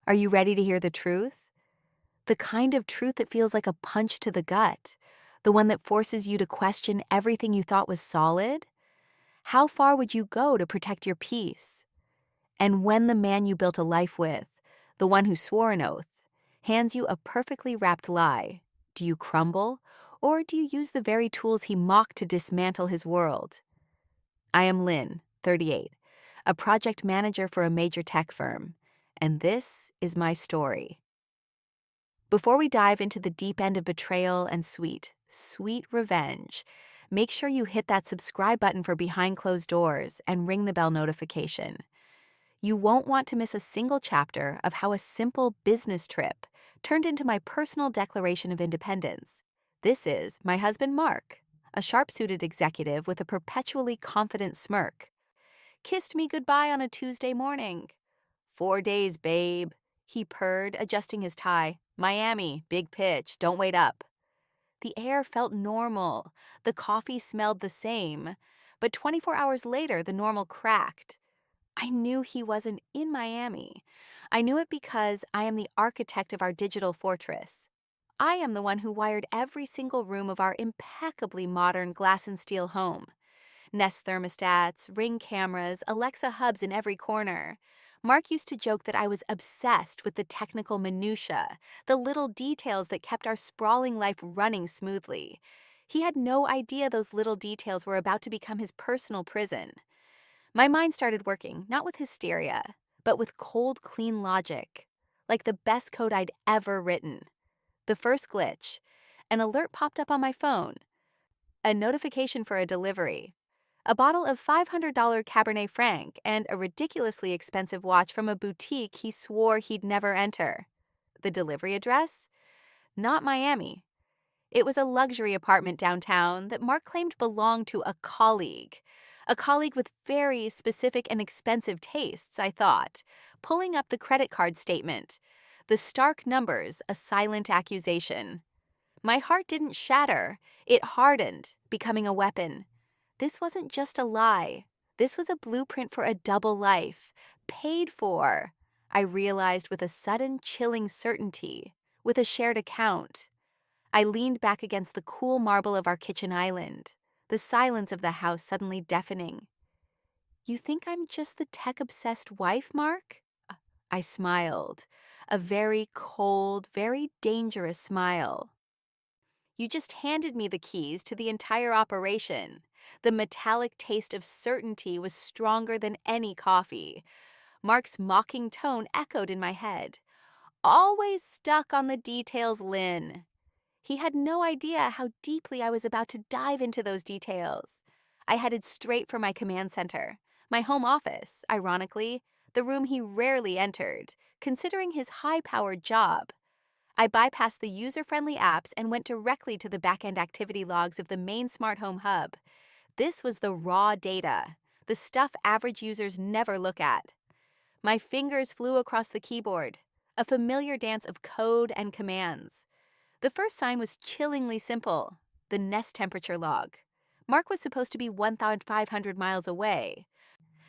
Are you ready to hear the truth? The kind of truth that feels like a punch to the gut, the one that forces you to question everything you thought was solid? How far would you go to protect your peace? And when the man you built a life with, the one who swore an oath, hands you a perfectly wrapped lie, do you crumble, or do you use the very tools he mocked to dismantle his world? I am Lynn, 38, a project manager for a major tech firm, and this is my story. Before we dive into the deep end of betrayal and sweet, sweet revenge, make sure you hit that subscribe button for Behind Closed Doors and ring the bell notification. You won't want to miss a single chapter of how a simple business trip turned into my personal declaration of independence. This is my husband Mark, a sharp-suited executive with a perpetually confident smirk. Kissed me goodbye on a Tuesday morning. 4 days, babe, he purred, adjusting his tie. Miami, big pitch, don't wait up. The air felt normal. The coffee smelled the same. But 24 hours later, the normal cracked. I knew he wasn't in Miami. I knew it because I am the architect of our digital fortress. I am the one who wired every single room of our impeccably modern glass and steel home. Nest thermostats, Ring cameras, Alexa hubs in every corner. Mark used to joke that I was obsessed with the technical minutiae, the little details that kept our sprawling life running smoothly. He had no idea those little details were about to become his personal prison. My mind started working, not with hysteria, but with cold, clean logic, like the best code I'd ever written. The first glitch, an alert popped up on my phone, a notification for a delivery, a bottle of $500 Cabernet Franc, and a ridiculously expensive watch from a boutique he swore he'd never enter. The delivery address? Not Miami. It was a luxury apartment downtown that Mark claimed belonged to a colleague with very specific and expensive tastes, I thought, pulling up the credit card statement. The stark numbers, a silent accusation. My heart didn't shatter, it hardened, becoming a weapon. This wasn't just a lie. This was a blueprint for a double life, paid for, I realized with a sudden chilling certainty, with a shared account. I leaned back against the cool marble of our kitchen island, the silence of the house suddenly deafening. You think I'm just the tech-obsessed wife, Mark? I smiled, a very cold, very dangerous smile. You just handed me the keys to the entire operation. The metallic taste of certainty was stronger than any coffee. Mark's mocking tone echoed in my head. Always stuck on the details, Lynn. He had no idea how deeply I was about to dive into those details. I headed straight for my command center, my home office, ironically, the room he rarely entered, considering his high-powered job. I bypassed the user-friendly apps and went directly to the back-end activity logs of the main smart home hub. This was the raw data, the stuff average users never look at. My fingers flew across the keyboard, a familiar dance of code and commands. The first sign was chillingly simple, the nest temperature log. Mark was supposed to be 1,500 miles away,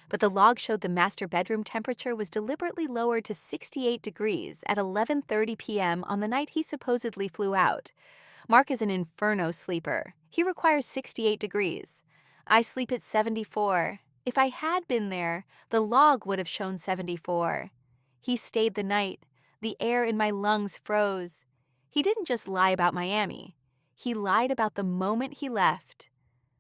but the log showed the master bedroom temperature was deliberately lowered to 68 degrees at 11:30 p.m. on the night he supposedly flew out. Mark is an inferno sleeper. He requires 68 degrees. I sleep at 74. If I had been there, the log would have shown 74. He stayed the night. The air in my lungs froze. He didn't just lie about Miami. He lied about the moment he left.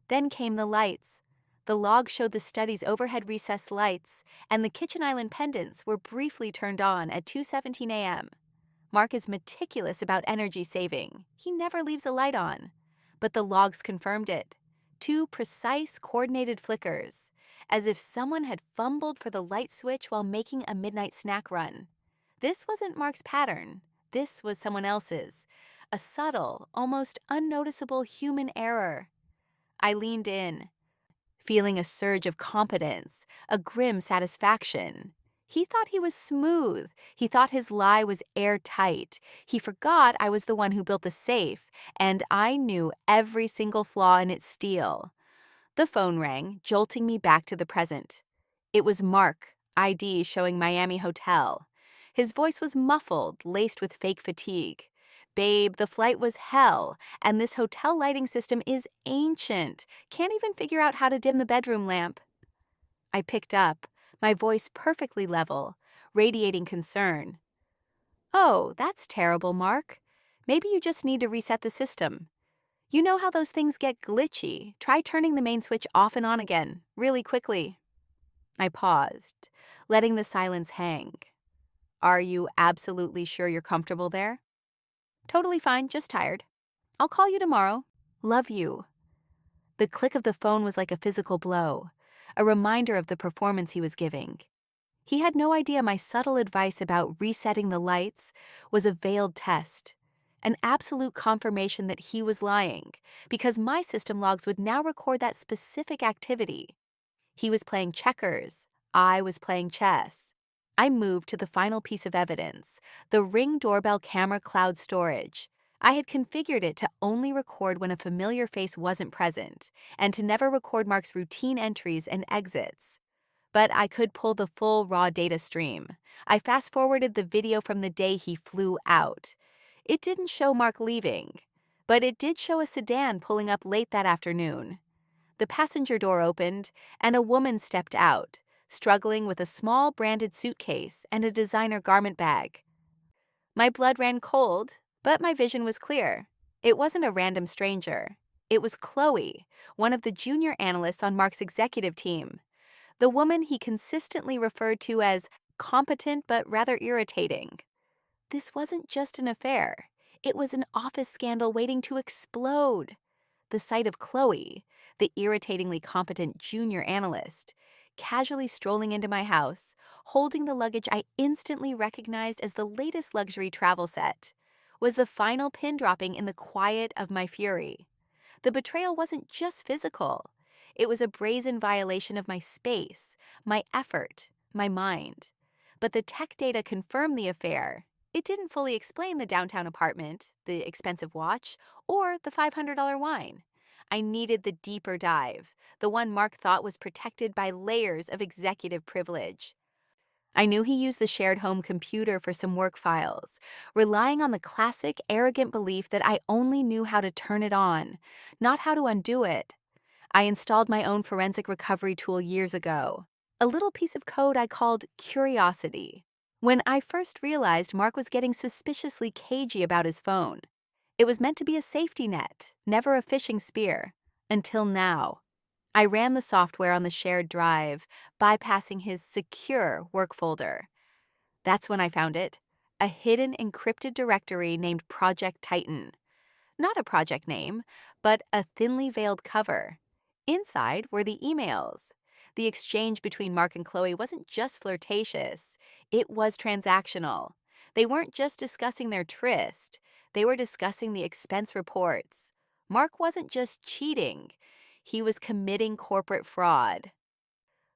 Then came the lights. The log showed the study's overhead recessed lights, and the kitchen island pendants were briefly turned on at 2:17 a.m. Mark is meticulous about energy saving. He never leaves a light on. But the logs confirmed it. 2 precise, coordinated flickers, as if someone had fumbled for the light switch while making a midnight snack run. This wasn't Mark's pattern. This was someone else's. A subtle, almost unnoticeable human error. I leaned in, feeling a surge of competence, a grim satisfaction. He thought he was smooth. He thought his lie was airtight. He forgot I was the one who built the safe, and I knew every single flaw in its steel. The phone rang, jolting me back to the present. It was Mark, ID showing Miami Hotel. His voice was muffled, laced with fake fatigue. Babe, the flight was hell, and this hotel lighting system is ancient. Can't even figure out how to dim the bedroom lamp. I picked up, my voice perfectly level, radiating concern. Oh, that's terrible, Mark. Maybe you just need to reset the system. You know how those things get glitchy. Try turning the main switch off and on again, really quickly. I paused, letting the silence hang. Are you absolutely sure you're comfortable there? Totally fine, just tired. I'll call you tomorrow. Love you. The click of the phone was like a physical blow, a reminder of the performance he was giving. He had no idea my subtle advice about resetting the lights was a veiled test, an absolute confirmation that he was lying, because my system logs would now record that specific activity. He was playing checkers. I was playing chess. I moved to the final piece of evidence, the Ring doorbell camera cloud storage. I had configured it to only record when a familiar face wasn't present, and to never record Mark's routine entries and exits. But I could pull the full raw data stream. I fast-forwarded the video from the day he flew out. It didn't show Mark leaving, but it did show a sedan pulling up late that afternoon. The passenger door opened, and a woman stepped out, struggling with a small branded suitcase and a designer garment bag. My blood ran cold, but my vision was clear. It wasn't a random stranger. It was Chloe, one of the junior analysts on Mark's executive team. The woman he consistently referred to as competent but rather irritating. This wasn't just an affair. It was an office scandal waiting to explode. The sight of Chloe, the irritatingly competent junior analyst, casually strolling into my house, holding the luggage I instantly recognized as the latest luxury travel set, was the final pin dropping in the quiet of my fury. The betrayal wasn't just physical. It was a brazen violation of my space, my effort, my mind. But the tech data confirmed the affair. It didn't fully explain the downtown apartment, the expensive watch, or the $500 wine. I needed the deeper dive, the one Mark thought was protected by layers of executive privilege. I knew he used the shared home computer for some work files, relying on the classic, arrogant belief that I only knew how to turn it on, not how to undo it. I installed my own forensic recovery tool years ago, a little piece of code I called Curiosity. When I first realized Mark was getting suspiciously cagey about his phone, it was meant to be a safety net, never a fishing spear. Until now. I ran the software on the shared drive, bypassing his secure work folder. That's when I found it, a hidden encrypted directory named Project Titan. Not a project name, but a thinly veiled cover. Inside were the emails. The exchange between Mark and Chloe wasn't just flirtatious, it was transactional. They weren't just discussing their tryst, they were discussing the expense reports. Mark wasn't just cheating, he was committing corporate fraud.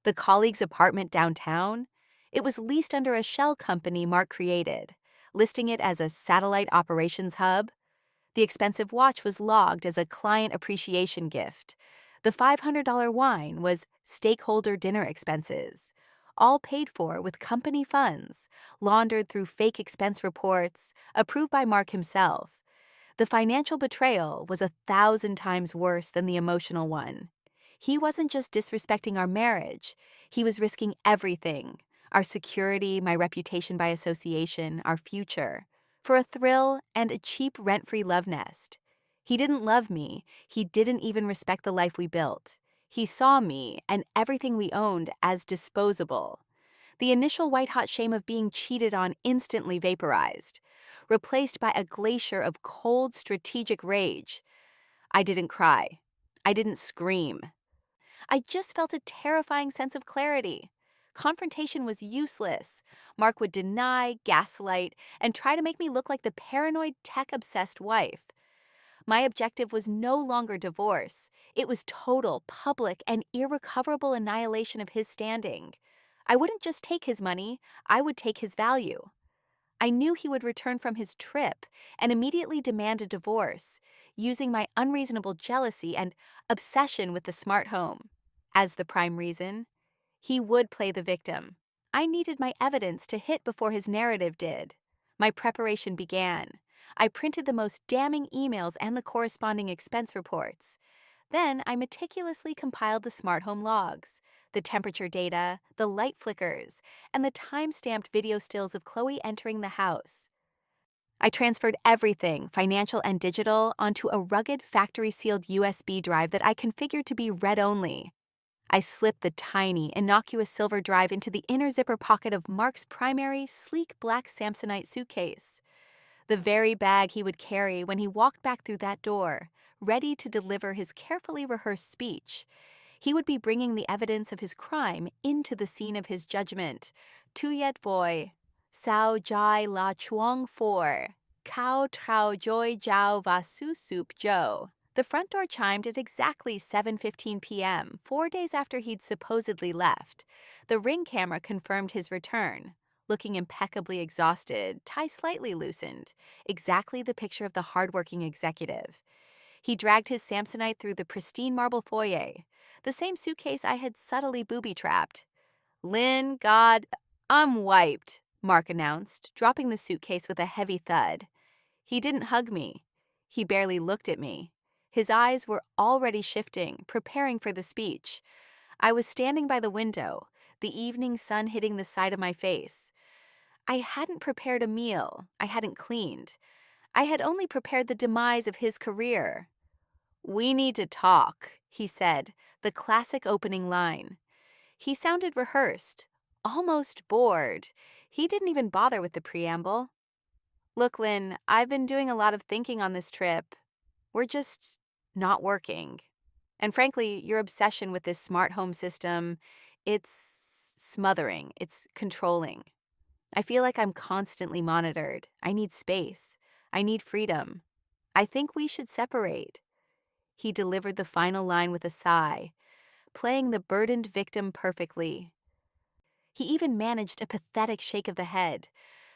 The colleague's apartment downtown? It was leased under a shell company Mark created, listing it as a satellite operations hub. The expensive watch was logged as a client appreciation gift. The $500 wine was stakeholder dinner expenses, all paid for with company funds, laundered through fake expense reports, approved by Mark himself. The financial betrayal was 1,000 times worse than the emotional one. He wasn't just disrespecting our marriage, he was risking everything: our security, my reputation by association, our future, for a thrill and a cheap rent-free love nest. He didn't love me, he didn't even respect the life we built. He saw me and everything we owned as disposable. The initial white-hot shame of being cheated on instantly vaporized, replaced by a glacier of cold, strategic rage. I didn't cry. I didn't scream. I just felt a terrifying sense of clarity. Confrontation was useless. Mark would deny, gaslight, and try to make me look like the paranoid, tech-obsessed wife. My objective was no longer divorce. It was total, public, and irrecoverable annihilation of his standing. I wouldn't just take his money, I would take his value. I knew he would return from his trip and immediately demand a divorce, using my unreasonable jealousy and obsession with the smart home as the prime reason. He would play the victim. I needed my evidence to hit before his narrative did. My preparation began. I printed the most damning emails and the corresponding expense reports. Then I meticulously compiled the smart home logs, the temperature data, the light flickers, and the time-stamped video stills of Chloe entering the house. I transferred everything, financial and digital, onto a rugged factory-sealed USB drive that I configured to be read-only. I slipped the tiny, innocuous silver drive into the inner zipper pocket of Mark's primary, sleek black Samsonite suitcase. The very bag he would carry when he walked back through that door, ready to deliver his carefully rehearsed speech. He would be bringing the evidence of his crime into the scene of his judgment. Tu yet voi, sao jai la chuang for, kao trao joy jiao va su sup jo. The front door chimed at exactly 7:15 p.m., 4 days after he'd supposedly left. The Ring camera confirmed his return. Looking impeccably exhausted, tie slightly loosened, exactly the picture of the hardworking executive. He dragged his Samsonite through the pristine marble foyer, the same suitcase I had subtly booby-trapped. Lynn, God, I'm wiped, Mark announced, dropping the suitcase with a heavy thud. He didn't hug me. He barely looked at me. His eyes were already shifting, preparing for the speech. I was standing by the window, the evening sun hitting the side of my face. I hadn't prepared a meal. I hadn't cleaned. I had only prepared the demise of his career. "We need to talk," he said, the classic opening line. He sounded rehearsed, almost bored. He didn't even bother with the preamble. "Look, Lynn, I've been doing a lot of thinking on this trip. We're just not working. And frankly, your obsession with this smart home system, it's smothering, it's controlling. I feel like I'm constantly monitored. I need space. I need freedom. I think we should separate." He delivered the final line with a sigh, playing the burdened victim perfectly. He even managed a pathetic shake of the head,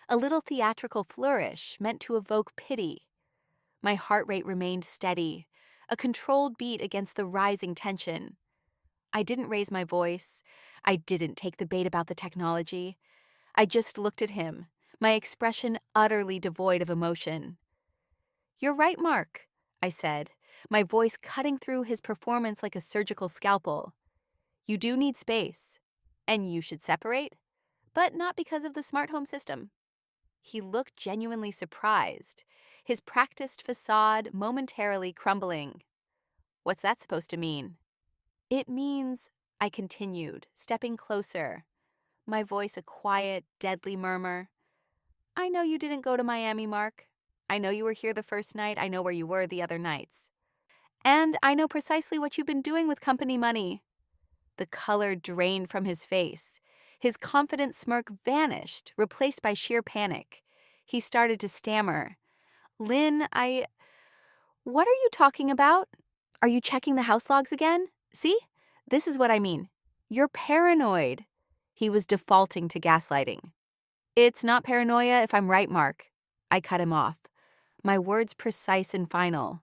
a little theatrical flourish meant to evoke pity. My heart rate remained steady, a controlled beat against the rising tension. I didn't raise my voice. I didn't take the bait about the technology. I just looked at him, my expression utterly devoid of emotion. "You're right, Mark," I said, my voice cutting through his performance like a surgical scalpel. "You do need space, and you should separate, but not because of the smart home system." He looked genuinely surprised, his practiced facade momentarily crumbling. "What's that supposed to mean?" "It means," I continued, stepping closer, my voice a quiet, deadly murmur. "I know you didn't go to Miami, Mark. I know you were here the first night. I know where you were the other nights. And I know precisely what you've been doing with company money." The color drained from his face. His confident smirk vanished, replaced by sheer panic. He started to stammer. "Lynn, What are you talking about? Are you checking the house logs again? See? This is what I mean. You're paranoid." He was defaulting to gaslighting. "It's not paranoia if I'm right, Mark." I cut him off, my words precise and final.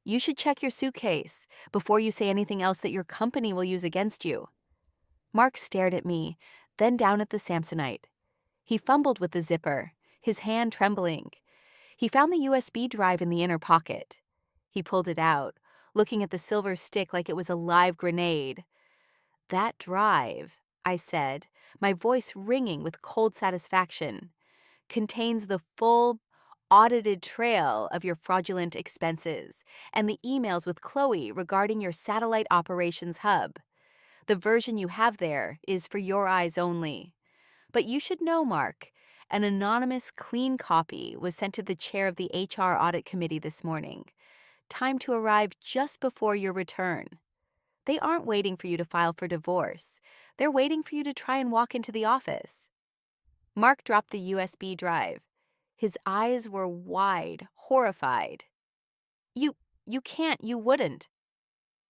"You should check your suitcase before you say anything else that your company will use against you." Mark stared at me, then down at the Samsonite. He fumbled with the zipper, his hand trembling. He found the USB drive in the inner pocket. He pulled it out, looking at the silver stick like it was a live grenade. "That drive," I said, my voice ringing with cold satisfaction, "contains the full, audited trail of your fraudulent expenses and the emails with Chloe regarding your satellite operations hub. The version you have there is for your eyes only. But you should know, Mark, an anonymous clean copy was sent to the chair of the HR audit committee this morning, timed to arrive just before your return. They aren't waiting for you to file for divorce. They're waiting for you to try and walk into the office." Mark dropped the USB drive. His eyes were wide, horrified. You can't, you wouldn't."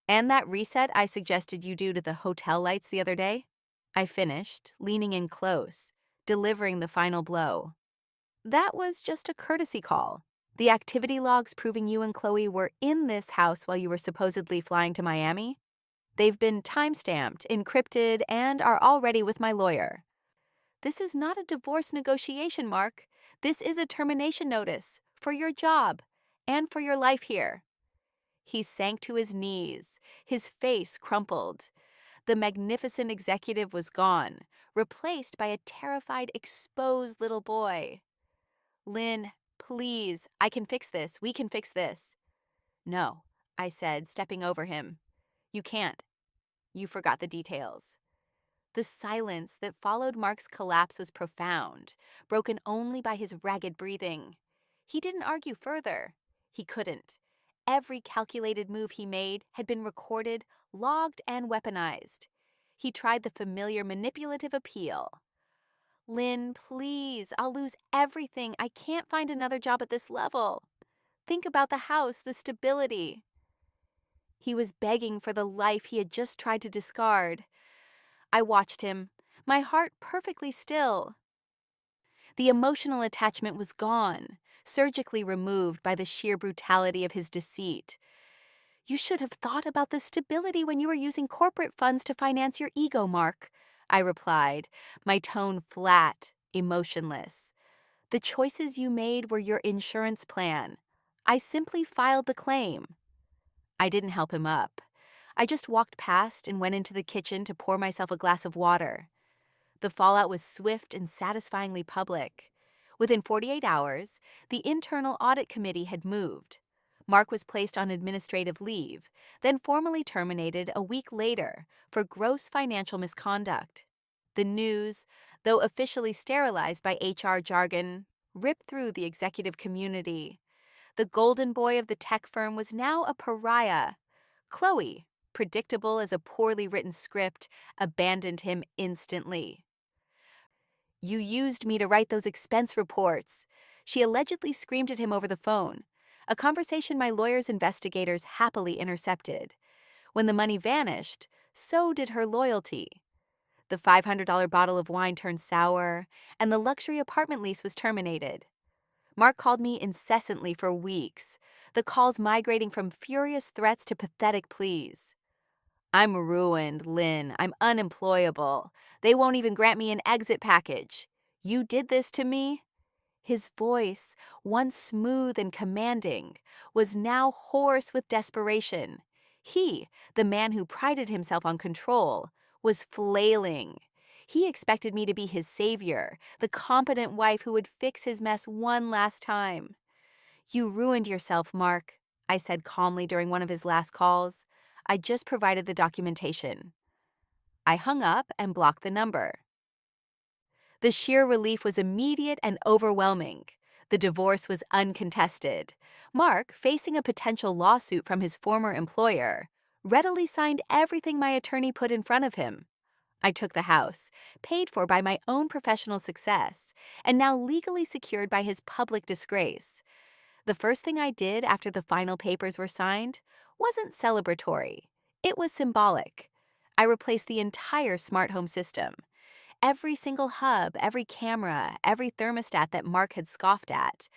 "And that reset I suggested you do to the hotel lights the other day?" I finished, leaning in close, delivering the final blow. "That was just a courtesy call. The activity logs proving you and Chloe were in this house while you were supposedly flying to Miami? They've been time-stamped, encrypted, and are already with my lawyer." This is not a divorce negotiation, Mark. This is a termination notice for your job and for your life here. He sank to his knees, his face crumpled. The magnificent executive was gone, replaced by a terrified, exposed little boy. Lynn, please, I can fix this. We can fix this. No, I said, stepping over him. You can't. You forgot the details. The silence that followed Mark's collapse was profound, broken only by his ragged breathing. He didn't argue further. He couldn't. Every calculated move he made had been recorded, logged, and weaponized. He tried the familiar manipulative appeal. Lynn, please, I'll lose everything. I can't find another job at this level. Think about the house, the stability. He was begging for the life he had just tried to discard. I watched him, my heart perfectly still. The emotional attachment was gone, surgically removed by the sheer brutality of his deceit. You should have thought about the stability when you were using corporate funds to finance your ego, Mark, I replied, my tone flat, emotionless. The choices you made were your insurance plan. I simply filed the claim. I didn't help him up. I just walked past and went into the kitchen to pour myself a glass of water. The fallout was swift and satisfyingly public. Within 48 hours, the internal audit committee had moved. Mark was placed on administrative leave, then formally terminated a week later for gross financial misconduct. The news, though officially sterilized by HR jargon, ripped through the executive community. The golden boy of the tech firm was now a pariah. Chloe, predictable as a poorly written script, abandoned him instantly. You used me to write those expense reports, she allegedly screamed at him over the phone, a conversation my lawyer's investigators happily intercepted. When the money vanished, so did her loyalty. The $500 bottle of wine turned sour, and the luxury apartment lease was terminated. Mark called me incessantly for weeks, the calls migrating from furious threats to pathetic pleas. I'm ruined, Lynn. I'm unemployable. They won't even grant me an exit package. You did this to me? His voice, once smooth and commanding, was now hoarse with desperation. He, the man who prided himself on control, was flailing. He expected me to be his savior, the competent wife who would fix his mess one last time. You ruined yourself, Mark, I said calmly during one of his last calls. I just provided the documentation. I hung up and blocked the number. The sheer relief was immediate and overwhelming. The divorce was uncontested. Mark, facing a potential lawsuit from his former employer, readily signed everything my attorney put in front of him. I took the house, paid for by my own professional success, and now legally secured by his public disgrace. The first thing I did after the final papers were signed wasn't celebratory. It was symbolic. I replaced the entire smart home system. Every single hub, every camera, every thermostat that Mark had scoffed at.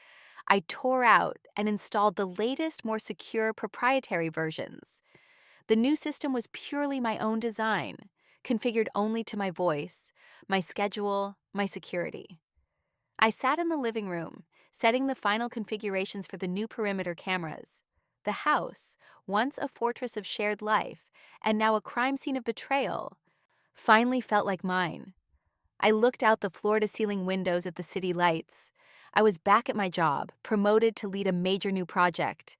I tore out and installed the latest, more secure proprietary versions. The new system was purely my own design, configured only to my voice, my schedule, my security. I sat in the living room, setting the final configurations for the new perimeter cameras. The house, once a fortress of shared life, and now a crime scene of betrayal, finally felt like mine. I looked out the floor-to-ceiling windows at the city lights. I was back at my job, promoted to lead a major new project.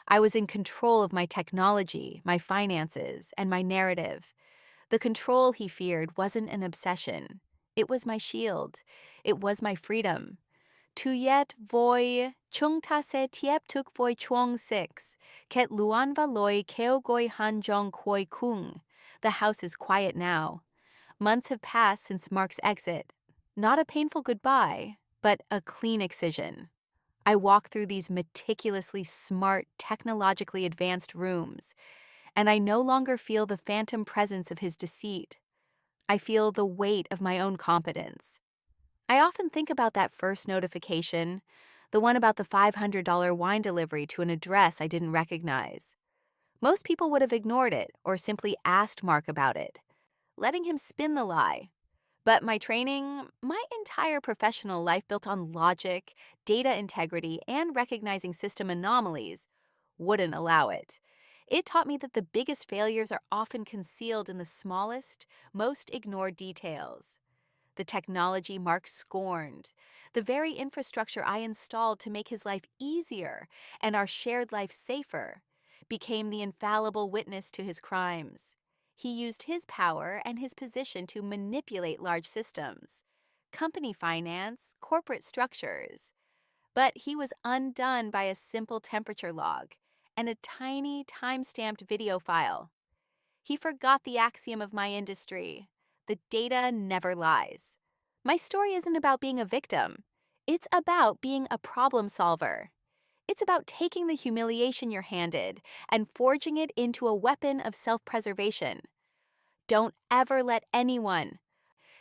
I was in control of my technology, my finances, and my narrative. The control he feared wasn't an obsession. It was my shield. It was my freedom. Tuyet voi chung ta se tiep tuk voi chuong six, ket luan va loi keo goi han jong koi kung. The house is quiet now. Months have passed since Mark's exit. Not a painful goodbye, but a clean excision. I walk through these meticulously smart, technologically advanced rooms, and I no longer feel the phantom presence of his deceit. I feel the weight of my own competence. I often think about that first notification, the one about the $500 wine delivery to an address I didn't recognize. Most people would have ignored it or simply asked Mark about it, letting him spin the lie. But my training, my entire professional life built on logic, data integrity, and recognizing system anomalies, wouldn't allow it. It taught me that the biggest failures are often concealed in the smallest, most ignored details. The technology Mark scorned, the very infrastructure I installed to make his life easier and our shared life safer, became the infallible witness to his crimes. He used his power and his position to manipulate large systems, company finance, corporate structures. But he was undone by a simple temperature log and a tiny time-stamped video file. He forgot the axiom of my industry: the data never lies. My story isn't about being a victim. It's about being a problem solver. It's about taking the humiliation you're handed and forging it into a weapon of self-preservation. Don't ever let anyone,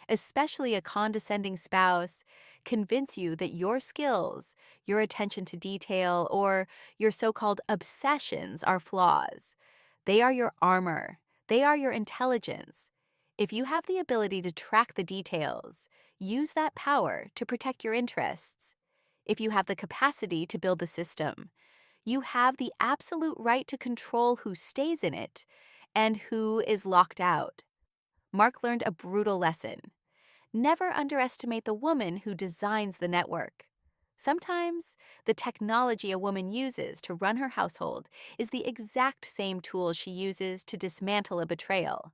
especially a condescending spouse, convince you that your skills, your attention to detail, or your so-called obsessions are flaws. They are your armor. They are your intelligence. If you have the ability to track the details, use that power to protect your interests. If you have the capacity to build the system, you have the absolute right to control who stays in it and who is locked out. Mark learned a brutal lesson. Never underestimate the woman who designs the network. Sometimes, the technology a woman uses to run her household is the exact same tool she uses to dismantle a betrayal.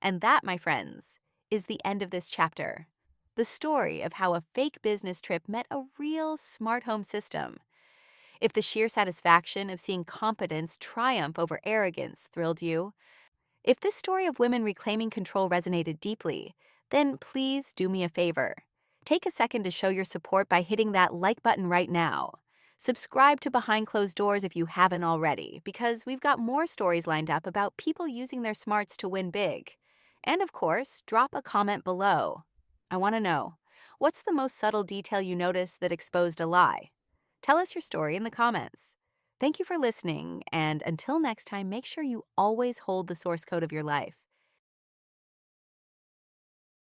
And that, my friends, is the end of this chapter. The story of how a fake business trip met a real smart home system. If the sheer satisfaction of seeing competence triumph over arrogance thrilled you, if this story of women reclaiming control resonated deeply, then please do me a favor. Take a second to show your support by hitting that like button right now. Subscribe to Behind Closed Doors if you haven't already, because we've got more stories lined up about people using their smarts to win big. And of course, drop a comment below. I want to know, what's the most subtle detail you noticed that exposed a lie? Tell us your story in the comments. Thank you for listening, and until next time, make sure you always hold the source code of your life.